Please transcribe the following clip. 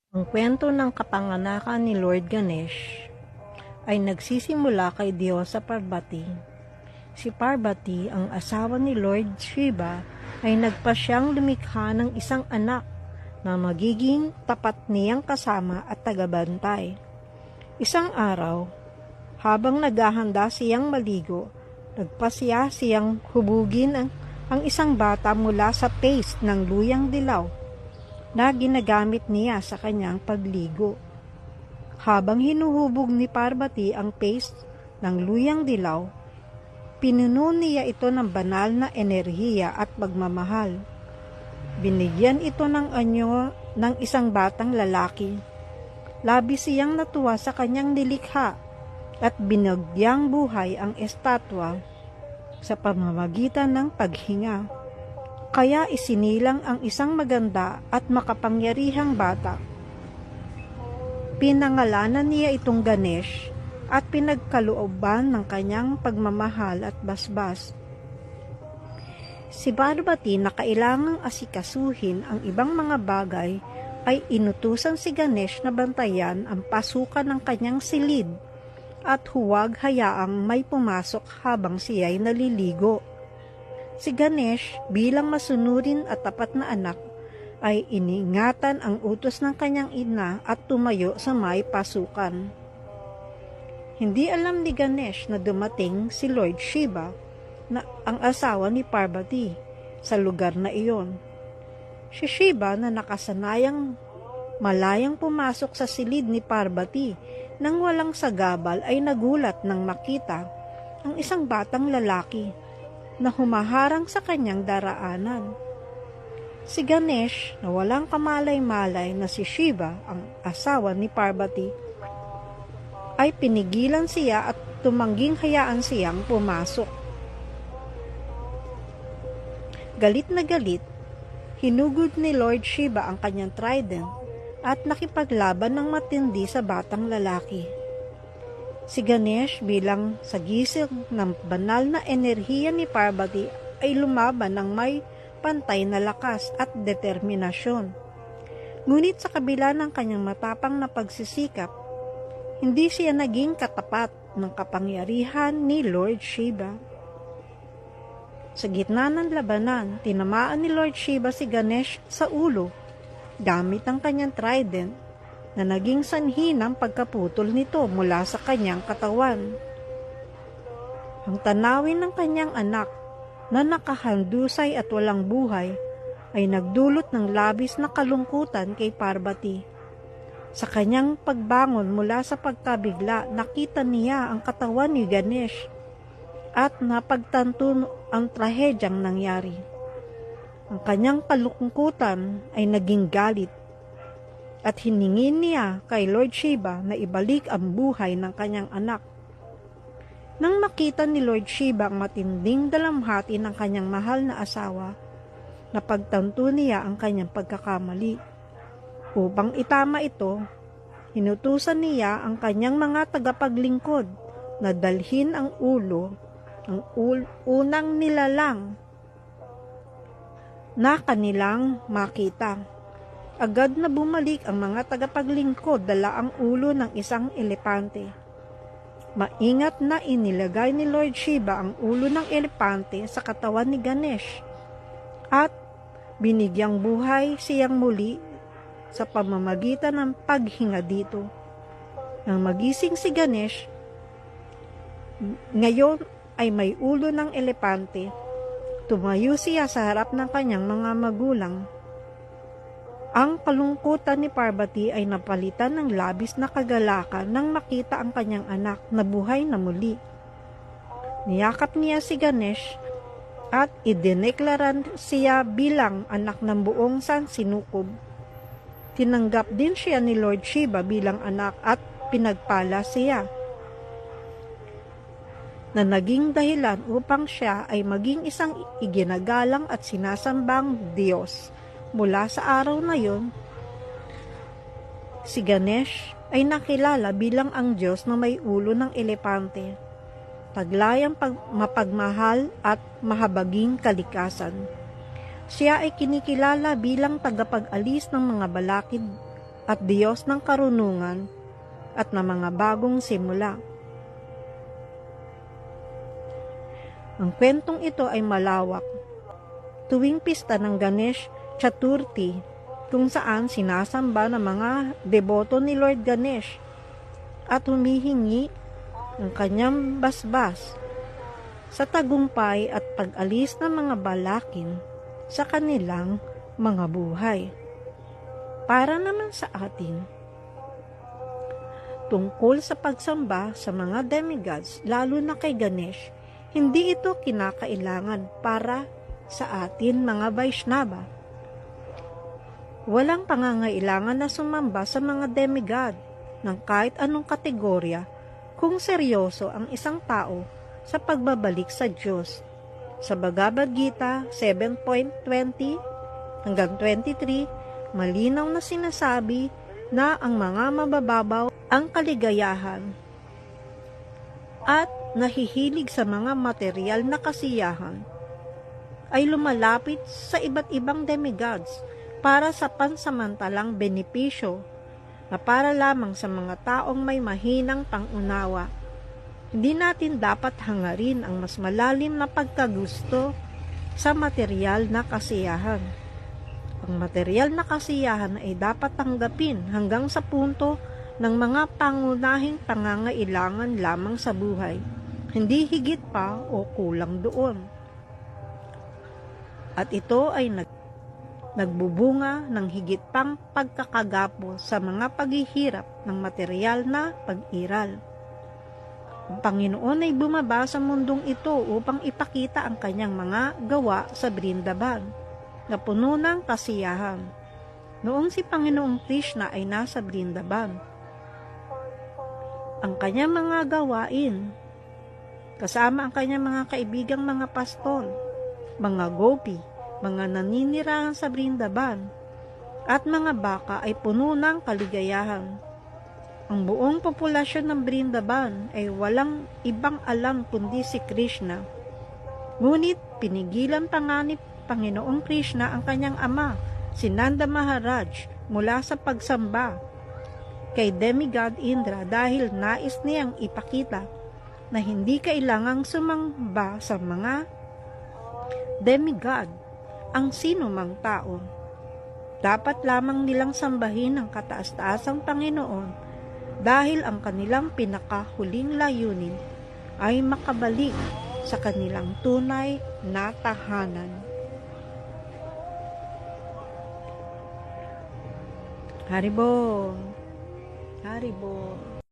Ang kwento ng kapanganakan ni Lord Ganesh ay nagsisimula kay Diyosa Parvati. Si Parvati, ang asawa ni Lord Shiva, ay nagpasyang lumikha ng isang anak na magiging tapat niyang kasama at tagabantay. Isang araw, habang naghahanda siyang maligo, nagpasya siyang hubugin ang isang bata mula sa paste ng luyang dilaw na ginagamit niya sa kanyang pagligo. Habang hinuhubog ni Parvati ang paste ng luyang dilaw, pinuno niya ito ng banal na enerhiya at pagmamahal. Binigyan ito ng anyo ng isang batang lalaki. Labis siyang natuwa sa kanyang nilikha at binagyang buhay ang estatwa sa pamamagitan ng paghinga. Kaya isinilang ang isang maganda at makapangyarihang bata. Pinangalanan niya itong Ganesh at pinagkalooban ng kanyang pagmamahal at basbas. Si Parvati na kailangang asikasuhin ang ibang mga bagay ay inutusan si Ganesh na bantayan ang pasukan ng kanyang silid at huwag hayaang may pumasok habang siya'y naliligo. Si Ganesh bilang masunurin at tapat na anak ay iniingatan ang utos ng kanyang ina at tumayo sa may pasukan. Hindi alam ni Ganesh na dumating si Lord Shiva na ang asawa ni Parvati sa lugar na iyon. Si Shiva na nakasanayang malayang pumasok sa silid ni Parvati nang walang sagabal ay nagulat nang makita ang isang batang lalaki na humaharang sa kanyang daraanan. Si Ganesh na walang kamalay-malay na si Shiva, ang asawa ni Parvati, ay pinigilan siya at tumangging hayaan siyang pumasok. Galit na galit, hinugod ni Lord Shiva ang kanyang trident at nakipaglaban ng matindi sa batang lalaki. Si Ganesh bilang sagisag ng banal na enerhiya ni Parvati ay lumaban ng may pantay na lakas at determinasyon. Ngunit sa kabila ng kanyang matapang na pagsisikap, hindi siya naging katapat ng kapangyarihan ni Lord Shiva. Sa gitna ng labanan, tinamaan ni Lord Shiva si Ganesh sa ulo gamit ang kanyang trident na naging sanhi ng pagkaputol nito mula sa kanyang katawan. Ang tanawin ng kanyang anak na nakahandusay at walang buhay ay nagdulot ng labis na kalungkutan kay Parvati. Sa kanyang pagbangon mula sa pagkabigla, nakita niya ang katawan ni Ganesh at napagtanto ang trahedyang nangyari. Ang kanyang kalungkutan ay naging galit at hiningin niya kay Lord Shiva na ibalik ang buhay ng kanyang anak. Nang makita ni Lord Shiva ang matinding dalamhati ng kanyang mahal na asawa, napagtanto niya ang kanyang pagkakamali. Upang itama ito, hinutusan niya ang kanyang mga tagapaglingkod na dalhin ang ulo ng unang nilalang na kanilang makita. Agad na bumalik ang mga tagapaglingkod dala ang ulo ng isang elepante. Maingat na inilagay ni Lord Shiva ang ulo ng elepante sa katawan ni Ganesh at binigyang buhay siyang muli sa pamamagitan ng paghinga dito. Nang magising si Ganesh, ngayon ay may ulo ng elepante. Tumayo siya sa harap ng kanyang mga magulang. Ang kalungkutan ni Parvati ay napalitan ng labis na kagalakan nang makita ang kanyang anak na buhay na muli. Niyakap niya si Ganesh at idineklara siya bilang anak ng buong sansinukob. Tinanggap din siya ni Lord Shiva bilang anak at pinagpala siya na naging dahilan upang siya ay maging isang iginagalang at sinasambang Diyos. Mula sa araw na yon, si Ganesh ay nakilala bilang ang Diyos na may ulo ng elepante, taglayang mapagmahal at mahabaging kalikasan. Siya ay kinikilala bilang tagapag-alis ng mga balakid at Diyos ng karunungan at ng mga bagong simula. Ang kwentong ito ay malawak. Tuwing pista ng Ganesh Chaturthi, kung saan sinasamba ng mga deboto ni Lord Ganesh at humihingi ng kanyang basbas sa tagumpay at pag-alis ng mga balakin sa kanilang mga buhay. Para naman sa atin, tungkol sa pagsamba sa mga demigods, lalo na kay Ganesh, hindi ito kinakailangan para sa atin mga Vaishnava. Walang pangangailangan na sumamba sa mga demigod ng kahit anong kategorya kung seryoso ang isang tao sa pagbabalik sa Diyos. Sa Bhagavad Gita 7.20 hanggang 23, malinaw na sinasabi na ang mga mabababaw ang kaligayahan at nahihilig sa mga material na kasiyahan ay lumalapit sa iba't ibang demigods para sa pansamantalang benepisyo na para lamang sa mga taong may mahinang pangunawa. Hindi natin dapat hangarin ang mas malalim na pagkagusto sa material na kasiyahan. Ang material na kasiyahan ay dapat tanggapin hanggang sa punto ng mga pangunahing pangangailangan lamang sa buhay, hindi higit pa o kulang doon. At ito ay nagbubunga ng higit pang pagkakagapo sa mga paghihirap ng material na pag-iral. Ang Panginoon ay bumaba sa mundong ito upang ipakita ang kanyang mga gawa sa Brindaban na puno ng kasiyahan. Noong si Panginoong Krishna ay nasa Brindaban, ang kanyang mga gawain, kasama ang kanyang mga kaibigang mga pastol, mga gopi, mga naninirahan sa Brindaban, at mga baka ay puno ng kaligayahan. Ang buong populasyon ng Brindaban ay walang ibang alam kundi si Krishna. Ngunit pinigilan pa nga ni Panginoong Krishna ang kanyang ama, si Nanda Maharaj, mula sa pagsamba kay Demigod Indra dahil nais niyang ipakita na hindi kailangang sumamba sa mga demigod ang sino mang tao. Dapat lamang nilang sambahin ang kataas-taasang Panginoon dahil ang kanilang pinakahuling layunin ay makabalik sa kanilang tunay na tahanan. Haribol! Haribol!